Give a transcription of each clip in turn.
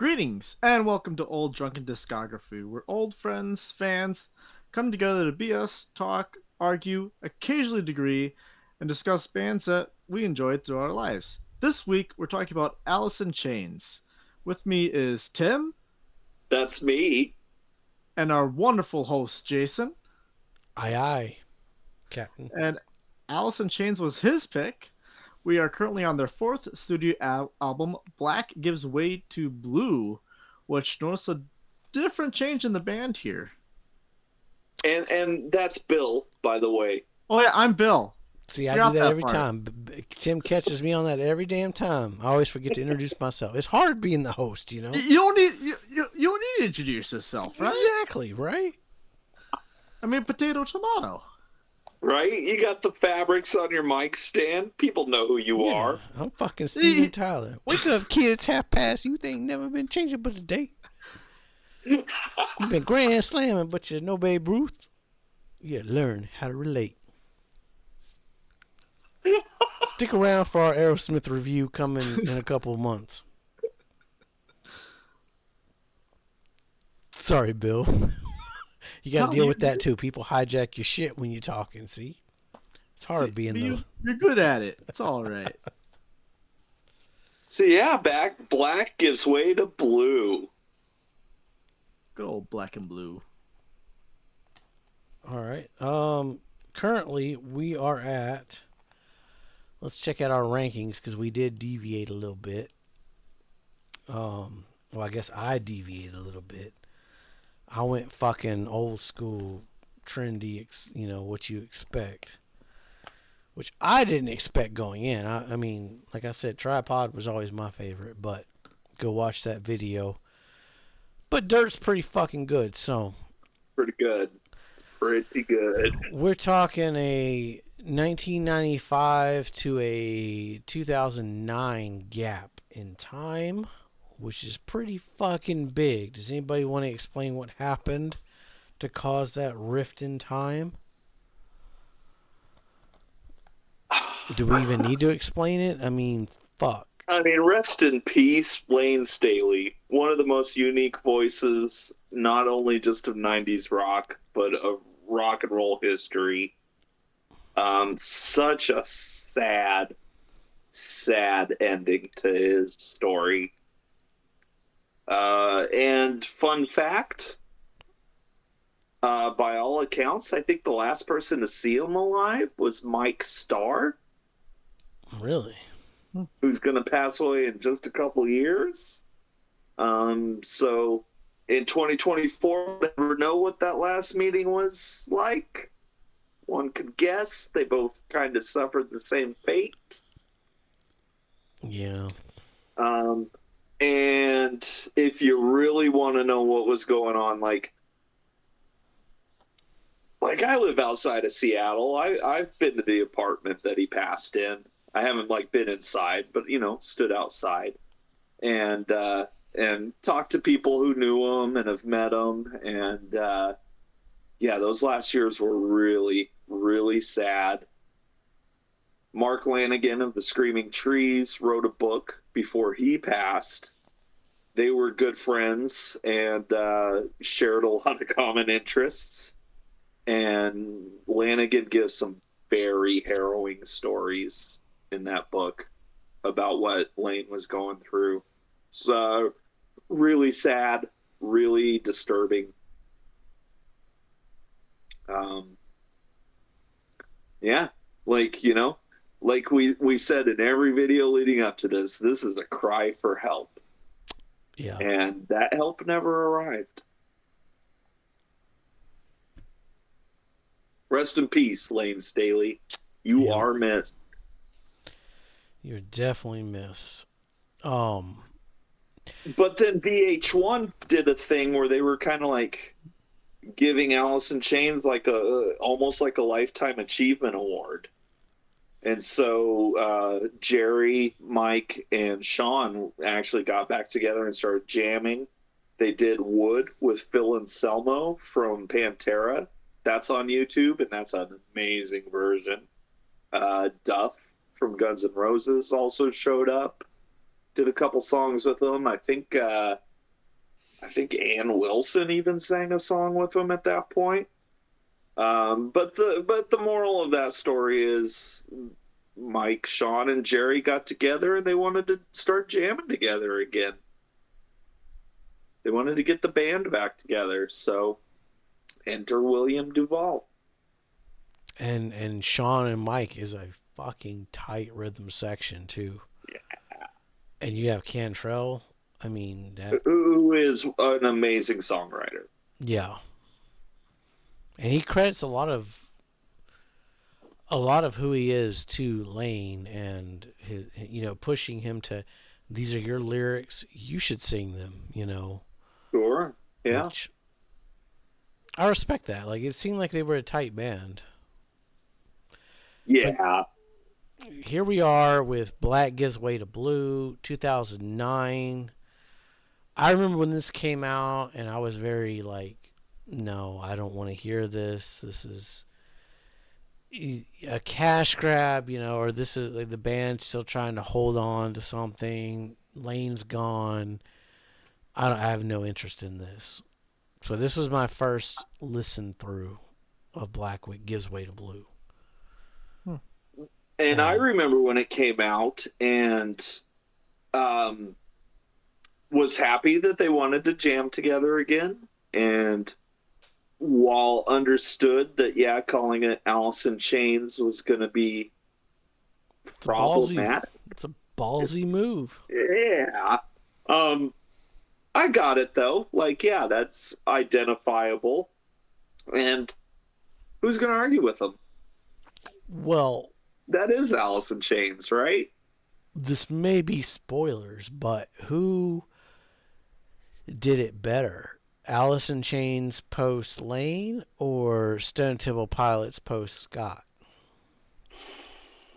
Greetings and welcome to Old Drunken Discography, where old friends, fans, come together to BS, talk, argue, occasionally disagree, and discuss bands that we enjoyed throughout our lives. This week, we're talking about Alice in Chains. With me is Tim That's me. and our wonderful host, Jason. Aye, aye, Captain. And Alice in Chains was his pick. We are currently on their fourth studio album, Black Gives Way to Blue, which notice a different change in the band here. And that's Bill, by the way. Oh yeah, I'm Bill. See, I Forgot do that that every part. time. Tim catches me on that every damn time. I always forget to introduce myself. It's hard being the host, you know? You don't need you don't need to introduce yourself, right? Exactly, right? I mean, potato, tomato. Right? You got the fabrics on your mic stand. People know who you are. I'm fucking Steven Tyler. Wake up, kids. Half past. You think never been changing but a date. You've been grand slamming, but you're no Babe Ruth. You learn how to relate. Stick around for our Aerosmith review coming in a couple of months. Sorry, Bill. You got to deal with that too. People hijack your shit when you're talking. See, it's hard being the. You're good at it. It's all right. So yeah, black gives way to blue. Good old black and blue. All right. Currently we are at. Let's check out our rankings because we did deviate a little bit. Well, I guess I deviated a little bit. I went fucking old school, trendy, what you expect. Which I didn't expect going in. I mean, like I said, Tripod was always my favorite, but go watch that video. But Dirt's pretty fucking good, so. Pretty good. Pretty good. We're talking a 1995 to a 2009 gap in time, which is pretty fucking big. Does anybody want to explain what happened to cause that rift in time? Do we even need to explain it? I mean, fuck. I mean, rest in peace, Layne Staley. One of the most unique voices, not only just of 90s rock, but of rock and roll history. Such a sad ending to his story. And fun fact, by all accounts, I think the last person to see him alive was Mike Starr. Really? Who's going to pass away in just a couple years. So in 2024, we'll never know what that last meeting was like. One could guess they both kind of suffered the same fate. Yeah. And if you really want to know what was going on, like I live outside of Seattle. I've been to the apartment that he passed in. I haven't been inside, but stood outside and talked to people who knew him and have met him. And yeah, those last years were really, really sad. Mark Lanigan of the Screaming Trees wrote a book before he passed. They were good friends and shared a lot of common interests. And Lanigan gives some very harrowing stories in that book about what Layne was going through. So really sad, really disturbing. Yeah, like we said in every video leading up to this is a cry for help. Yeah. And that help never arrived. Rest in peace, Layne Staley. You are missed. You're definitely missed. But then VH1 did a thing where they were kind of giving Alice in Chains almost like a lifetime achievement award. And so Jerry, Mike, and Sean actually got back together and started jamming. They did Wood with Phil Anselmo from Pantera. That's on YouTube, and that's an amazing version. Duff from Guns N' Roses also showed up, did a couple songs with them. I think I think Ann Wilson even sang a song with him at that point. But the moral of that story is Mike, Sean, and Jerry got together and they wanted to start jamming together again. They wanted to get the band back together, so enter William Duvall. And Sean and Mike is a fucking tight rhythm section too. Yeah. And you have Cantrell. I mean that. Who is an amazing songwriter. Yeah. And he credits a lot of who he is to Layne and his, pushing him to, these are your lyrics, you should sing them. Sure. Yeah. Which I respect that. Like, it seemed like they were a tight band. Yeah. But here we are with Black Gives Way to Blue, 2009. I remember when this came out, and I was very like, no, I don't want to hear this. This is a cash grab, or this is like the band still trying to hold on to something. Layne's gone. I have no interest in this. So this was my first listen through of Black Gives Way to Blue. And I remember when it came out and was happy that they wanted to jam together again. And while understood that, yeah, calling it Alice in Chains was going to be problematic. It's a ballsy move. Yeah. I got it, though. Like, yeah, that's identifiable. And who's going to argue with them? Well, that is Alice in Chains, right? This may be spoilers, but who did it better? Alice in Chains post Layne or Stone Temple Pilots post Scott?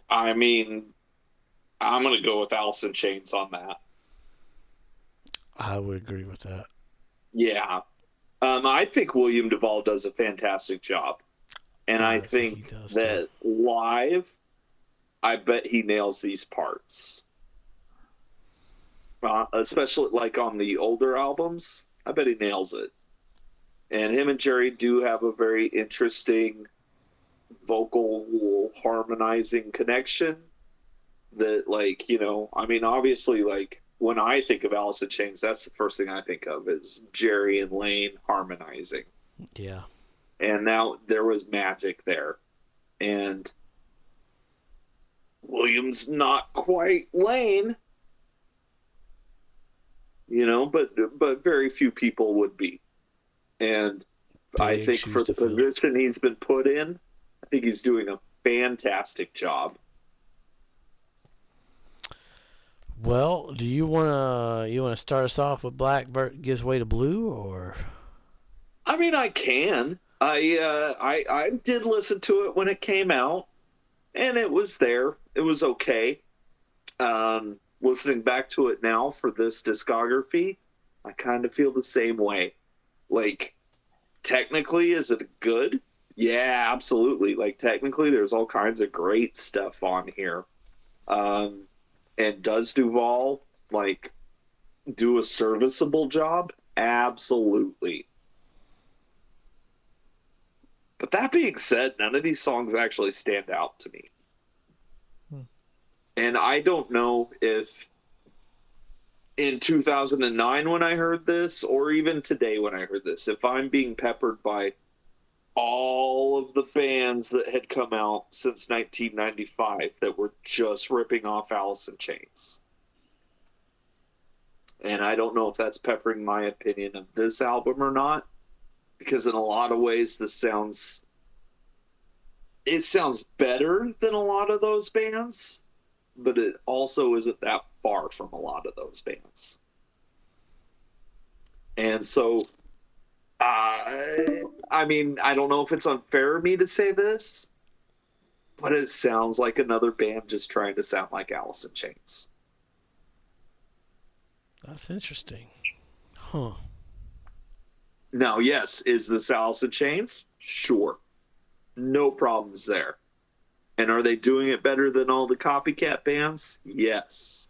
I mean, I'm going to go with Alice in Chains on that. I would agree with that. Yeah. I think William Duvall does a fantastic job. And I think that live, I bet he nails these parts. Especially like on the older albums, I bet he nails it. And him and Jerry do have a very interesting vocal harmonizing connection that, like, I mean, obviously, like, when I think of Alice in Chains, that's the first thing I think of is Jerry and Layne harmonizing. Yeah. And now there was magic there. And William's not quite Layne, but very few people would be. And I think for the position he's been put in, I think he's doing a fantastic job. Well, do you wanna start us off with Black Gives Way to Blue, or? I mean, I can. I did listen to it when it came out, and it was there. It was okay. Listening back to it now for this discography, I kind of feel the same way. Like, technically, is it good? Yeah, absolutely. Like, technically, there's all kinds of great stuff on here. And does Duvall, like, do a serviceable job? Absolutely. But that being said, none of these songs actually stand out to me. And I don't know if in 2009 when I heard this, or even today when I heard this, if I'm being peppered by all of the bands that had come out since 1995 that were just ripping off Alice in Chains. And I don't know if that's peppering my opinion of this album or not, because in a lot of ways it sounds better than a lot of those bands, but it also isn't that far from a lot of those bands. And so I mean, I don't know if it's unfair of me to say this, but it sounds like another band just trying to sound like Alice in Chains. That's interesting. Huh. Now, yes, is this Alice in Chains? Sure. No problems there. And are they doing it better than all the copycat bands? Yes.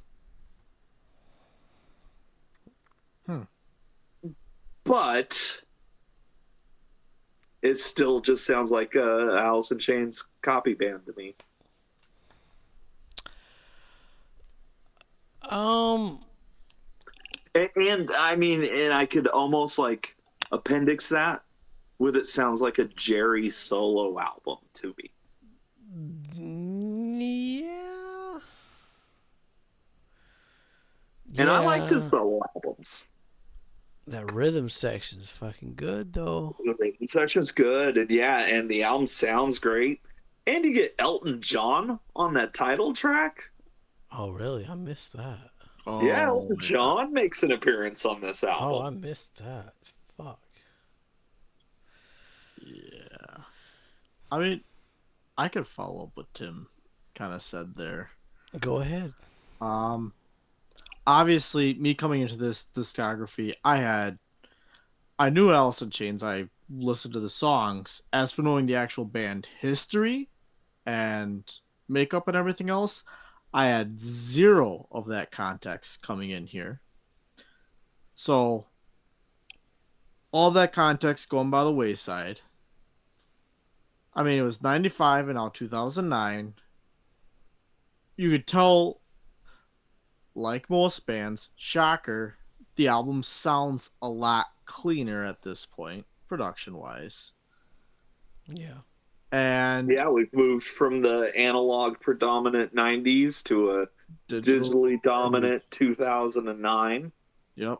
but it still just sounds like Alice in Chains copy band to me. And I mean, and I could almost like appendix that with it sounds like a Jerry solo album to me. Yeah. And I like his Yeah. solo albums. That rhythm section is fucking good though. The rhythm section's good, and yeah, and the album sounds great. And you get Elton John on that title track. Oh really? I missed that. Yeah, Oh, Elton John makes an appearance on this Oh, I album. missed that. Fuck. yeah. I mean, I could follow up what Tim kind of said there. Go ahead. Um, Obviously, me coming into this discography, I knew Alice in Chains. I listened to the songs. As for knowing the actual band history and makeup and everything else, I had zero of that context coming in here. So all that context going by the wayside. I mean, it was 95 and now 2009. You could tell, like most bands, shocker, the album sounds a lot cleaner at this point, production wise. Yeah. And Yeah, we've moved from the analog predominant 90s to a digital. digitally dominant 2009. Yep.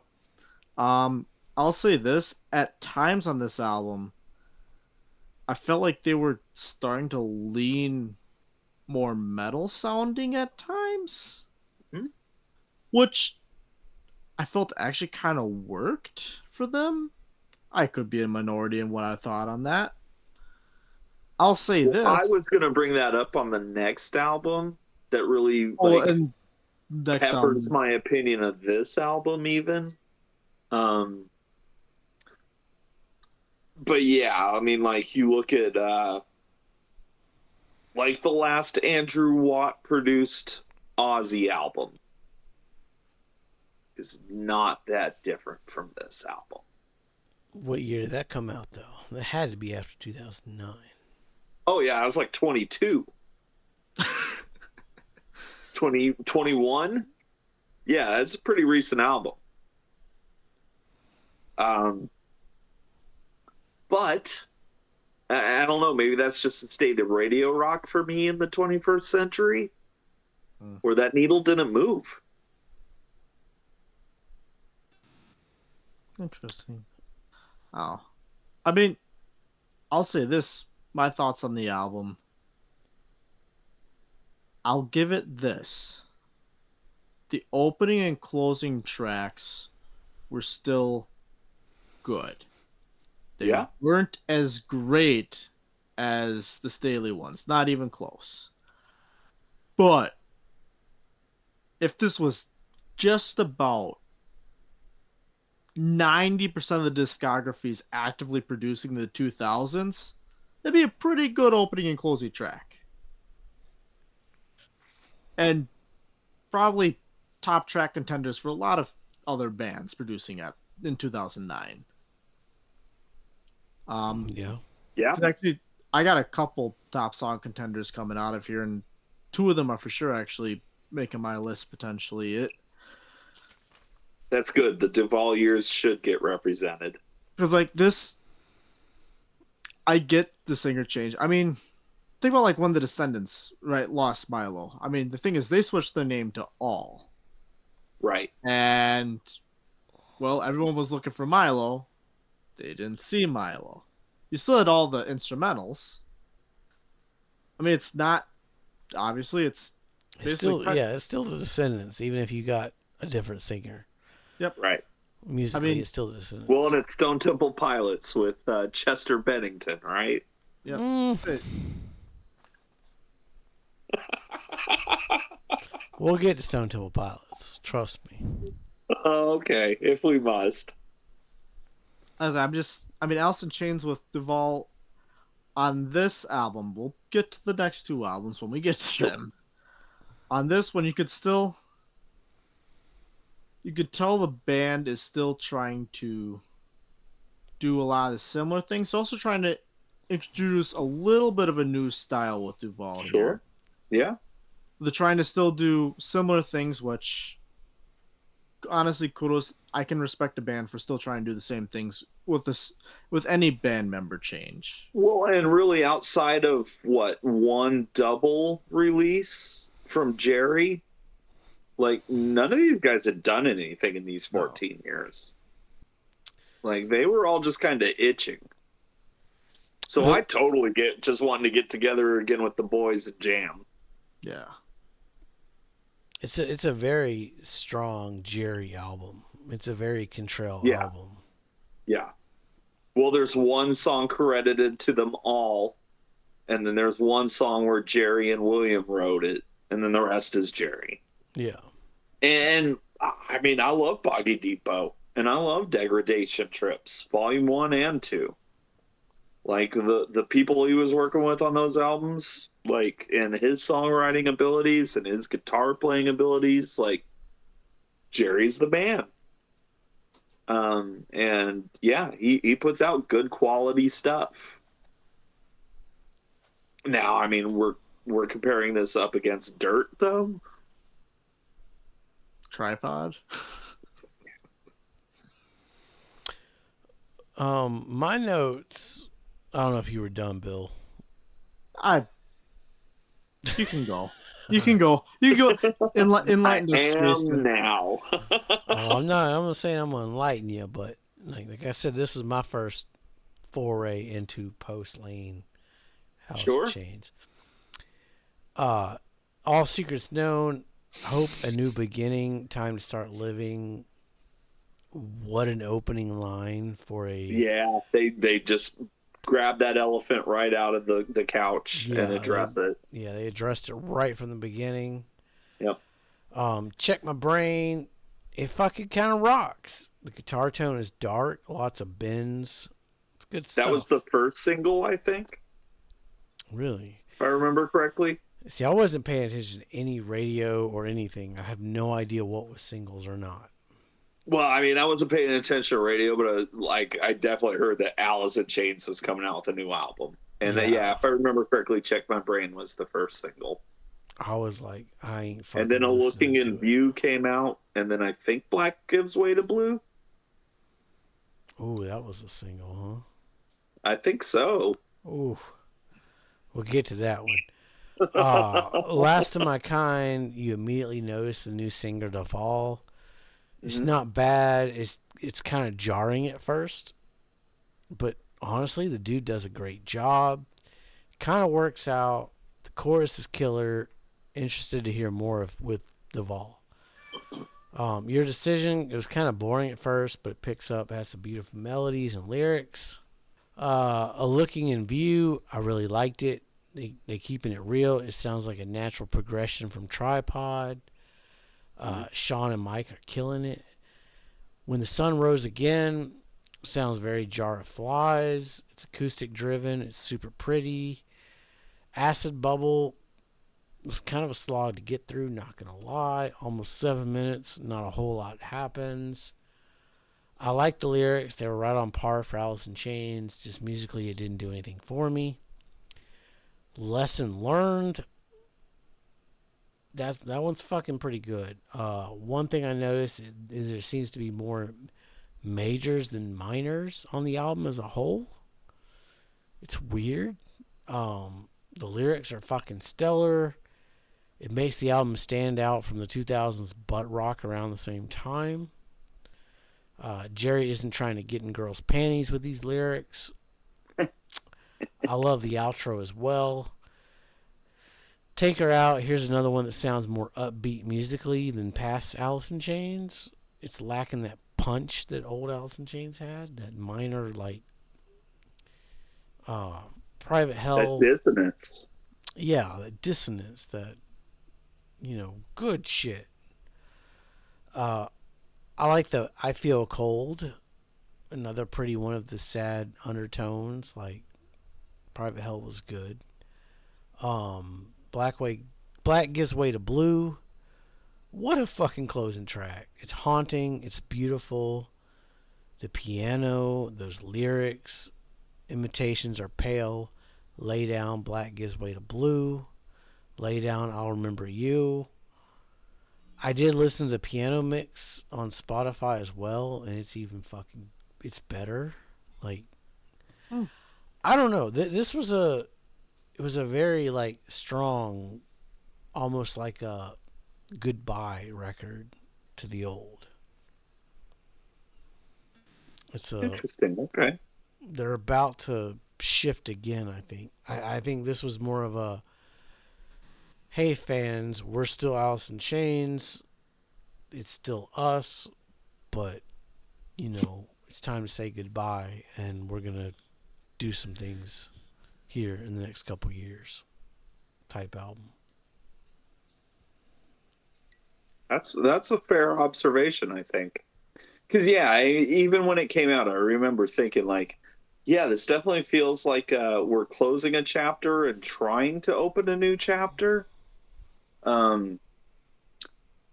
I'll say this, at times on this album, I felt like they were starting to lean more metal sounding at times, Hmm? which I felt actually kind of worked for them. I could be a minority in what I thought on that. I'll say Well, this. I was going to bring that up on the next album that really Oh, like and next peppers album. my opinion of this album even. Um but yeah, I mean like you look at like the last Andrew Watt produced Ozzy album is not that different from this album. What year did that come out though? That had to be after 2009. Oh yeah, I was like 22. 2021. Yeah, it's a pretty recent album. Um but I don't know, maybe that's just the state of radio rock for me in the 21st century where that needle didn't move. Interesting. Oh. I mean, I'll say this. My thoughts on the album. I'll give it this. The opening and closing tracks were still good. They Yeah. weren't as great as the Staley ones, not even close. But if this was just about 90% of the discographies actively producing the 2000s, that'd be a pretty good opening and closing track. And probably top track contenders for a lot of other bands producing at in 2009. Yeah. Yeah. 'Cause actually, I got a couple top song contenders coming out of here, and two of them are for sure actually making my list potentially. That's good. The Duvall years should get represented. Because like this, I get the singer change. I mean, think about like when the Descendants right lost Milo. I mean, the thing is they switched their name to All, Right. and well, everyone was looking for Milo. They didn't see Milo. You still had all the instrumentals. I mean, it's not obviously it's It's basically still it's still the Descendants, even if you got a different singer. Right. Musically, I mean, it's still the Descendants. Well, and it's Stone Temple Pilots with Chester Bennington, right? yep. Mm. We'll get to Stone Temple Pilots. Trust me. Okay, if we must. I mean, Alice in Chains with Duvall on this album. We'll get to the next two albums when we get to them. On this one, you could tell the band is still trying to do a lot of similar things. Also trying to introduce a little bit of a new style with Duvall Sure. here. Yeah. They're trying to still do similar things, which honestly, kudos. I can respect a band for still trying to do the same things with this with any band member change. Well, and really outside of what, one double release from Jerry, like none of these guys had done anything in these No. 14 years. Like they were all just kind of itching. So I totally get just wanting to get together again with the boys and jam. Yeah. It's a very strong Jerry album. It's a very Cantrell Yeah. album. Yeah. Well, there's one song credited to them all, and then there's one song where Jerry and William wrote it, and then the rest is Jerry. Yeah. And I mean, I love Boggy Depot, and I love Degradation Trips, Volume 1 and 2. Like the people he was working with on those albums, like, and his songwriting abilities and his guitar playing abilities, like Jerry's the man. And yeah, he puts out good quality stuff. Now, I mean, we're comparing this up against Dirt, though. Tripod. My notes. I don't know if you were done, Bill. You can go. You can go. You can go. Enlighten us, I Jason. am now. Oh, I'm not saying I'm gonna enlighten you, but like I said, this is my first foray into post Layne House Sure. Chains. All secrets known. Hope, a new beginning. Time to start living. What an opening line for a. Yeah, they just grab that elephant right out of the couch and address it. Yeah, they addressed it right from the beginning. Yep. Check my brain. It fucking kind of rocks. The guitar tone is dark, lots of bends. It's good stuff. That was the first single, I think. Really? If I remember correctly. See, I wasn't paying attention to any radio or anything. I have no idea what was singles or not. Well, I mean, I wasn't paying attention to radio, but I definitely heard that Alice in Chains was coming out with a new album. And yeah, if I remember correctly, Check My Brain was the first single. I was like, I ain't fucking. And then A Looking in View came out, and then I think Black Gives Way to Blue. Ooh, that was a single, huh? I think so. Ooh, we'll get to that one. Last of My Kind, you immediately notice the new singer Duvall. It's not bad. It's kind of jarring at first, but honestly, the dude does a great job. Kind of works out. The chorus is killer. Interested to hear more with Duvall. Your Decision, it was kind of boring at first, but it picks up, has some beautiful melodies and lyrics. A Looking in View, I really liked it. They keeping it real. It sounds like a natural progression from Tripod. Sean and Mike are killing it. When the Sun Rose Again, sounds very Jar of Flies. It's acoustic driven. It's super pretty. Acid Bubble was kind of a slog to get through, not gonna lie. Almost 7 minutes, not a whole lot happens. I like the lyrics. They were right on par for Alice in Chains. Just musically, it didn't do anything for me. Lesson Learned. That one's fucking pretty good. One thing I noticed is there seems to be more majors than minors on the album as a whole. It's weird. The lyrics are fucking stellar. It makes the album stand out from the 2000s butt rock around the same time. Jerry isn't trying to get in girls' panties with these lyrics. I love the outro as well. Take Her Out. Here's another one that sounds more upbeat musically than past Alice in Chains. It's lacking that punch that old Alice in Chains had. That minor, like, Private Hell. That dissonance. Yeah, that dissonance. That, good shit. I like the I Feel Cold. Another pretty one of the sad undertones. Like, Private Hell was good. Black Gives Way to Blue. What a fucking closing track. It's haunting. It's beautiful. The piano, those lyrics, imitations are pale. Lay down, black gives way to blue. Lay down, I'll remember you. I did listen to the piano mix on Spotify as well, and it's even fucking, it's better. Like, Hmm. I don't know. This was it was a very like strong, almost like a goodbye record to the old. It's a Interesting. Okay. they're about to shift again. I think. I think this was more of a, hey fans, we're still Alice in Chains. It's still us, but it's time to say goodbye, and we're gonna do some things here in the next couple years. Type album. That's a fair observation, I think. Because yeah, even when it came out, I remember thinking like, yeah, this definitely feels like we're closing a chapter and trying to open a new chapter. Um,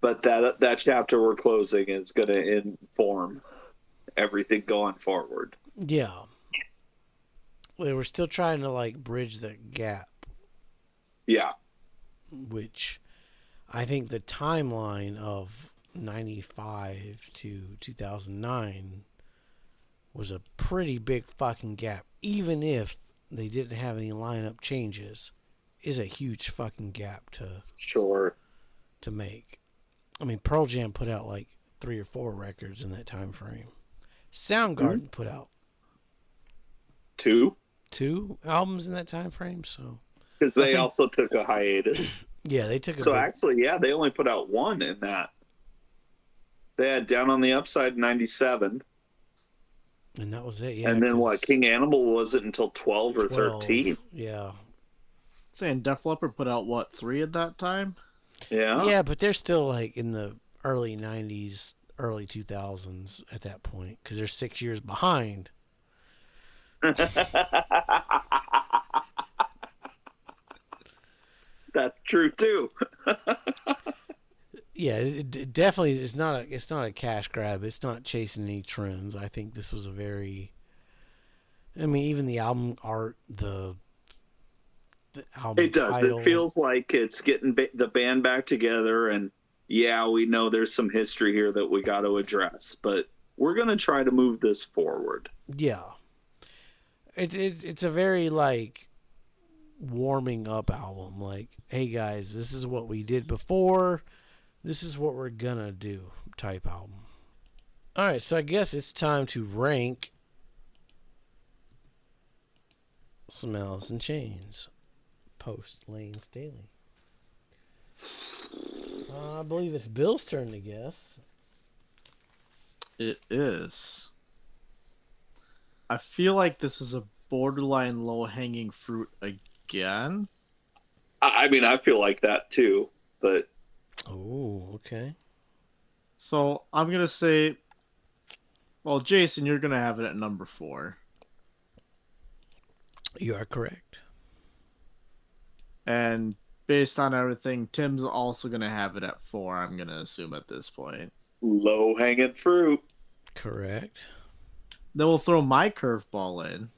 but that chapter we're closing is going to inform everything going forward. Yeah, they were still trying to like bridge that gap, Yeah, which I think the timeline of 95 to 2009 was a pretty big fucking gap. Even if they didn't have any lineup changes, is a huge fucking gap sure. to make. I mean, Pearl Jam put out like 3 or 4 records in that time frame. Soundgarden put out Two, 2 albums in that time frame. So because I they think also took a hiatus. yeah, they took a So big. actually, yeah, they only put out one in that. They had Down on the Upside in '97. And that was it, yeah. And then what? Because King Animal wasn't until 12 or 13. 12, yeah. saying Def Leppard put out what, 3 at that time? Yeah. Yeah, but they're still like in the early 90s, early 2000s at that point because they're 6 years behind. That's true too. Yeah, it definitely is not it's not a cash grab. It's not chasing any trends. I think this was a very, I mean, even the album art, the album It does. It title. feels like it's getting the band back together. And yeah, we know there's some history here that we got to address, but we're going to try to move this forward. Yeah. It's a very like warming up album. Like, hey guys, this is what we did before. This is what we're gonna do type album. All right, so I guess it's time to rank some Alice in Chains post Layne Staley. I believe it's Bill's turn to guess. It is. I feel like this is a borderline low hanging fruit again. I mean, I feel like that too, but Oh, okay. So I'm gonna say, well, Jason, you're gonna have it at number 4, You are correct. and based on everything, Tim's also gonna have it at 4. I'm gonna assume at this point. low hanging fruit. Correct. Then we'll throw my curveball in.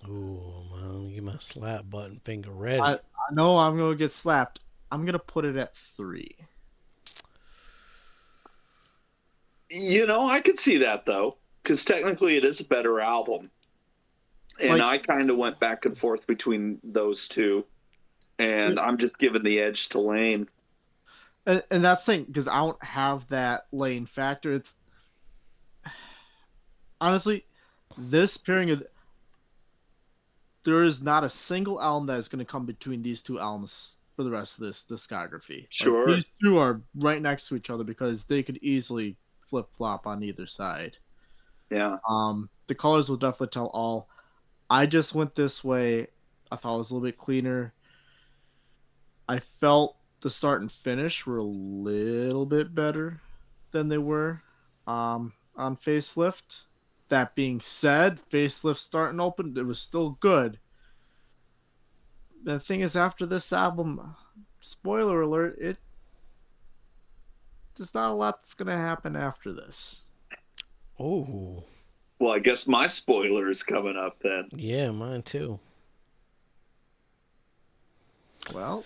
Ooh, man, get my slap button finger ready. I know I'm gonna get slapped. I'm gonna put it at 3. You know, I could see that though, because technically it is a better album. And Like- I kind of went back and forth between those two. And I'm just giving the edge to Layne. And that's the thing, because I don't have that Layne factor. It's honestly this pairing of, there is not a single album that is going to come between these 2 albums for the rest of this discography. Sure. Like, these 2 are right next to each other because they could easily flip flop on either side. Yeah. The colors will definitely tell all. I just went this way. I thought it was a little bit cleaner. I felt the start and finish were a little bit better than they were on Facelift. That being said, Facelift start and open, it was still good. The thing is, after this album, spoiler alert, there's not a lot that's gonna happen after this. Oh, Well, I guess my spoiler is coming up then. yeah, mine too. Well,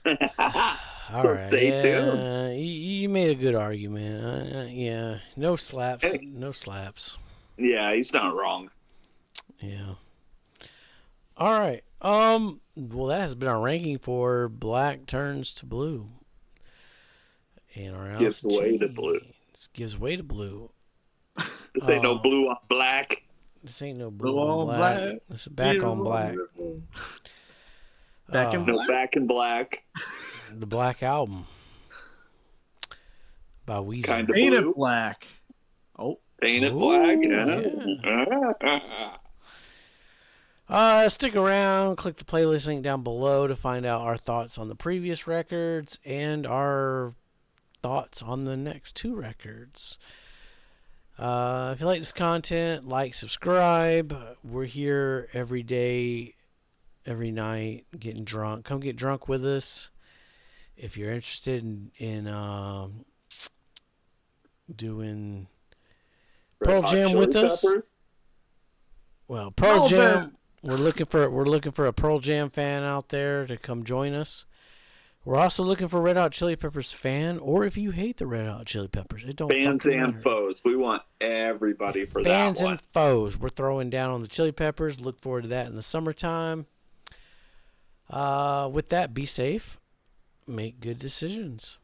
All So right, stay tuned. yeah, you made a good argument. Yeah, no slaps, Hey, no slaps. yeah, he's not wrong. Yeah. All right. Well, that has been our ranking for Black Turns to Blue, and our Alice Gives in way to blue. Chains gives way to blue. This ain't no Uh, blue on black. this ain't no blue blue on on black. black. This is back Tears on on black. the river. Back in Uh, No black. back in black. the Black Album by Weezer. Kind of Paint it blue. black. Oh, Paint it black. Ooh, Yeah. Stick around, click the playlist link down below to find out our thoughts on the previous records and our thoughts on the next two records. If you like this content, like, subscribe. We're here every day, every night, getting drunk. Come get drunk with us. If you're interested in doing Red Pearl Hot Jam Chili with us, Peppers. well, Pearl Melvin. Jam. We're looking for a Pearl Jam fan out there to come join us. We're also looking for Red Hot Chili Peppers fan, or if you hate the Red Hot Chili Peppers, it don't Fans fucking and matter. foes. We want everybody for Fans that one. and foes, we're throwing down on the Chili Peppers. Look forward to that in the summertime. With that, be safe, make good decisions.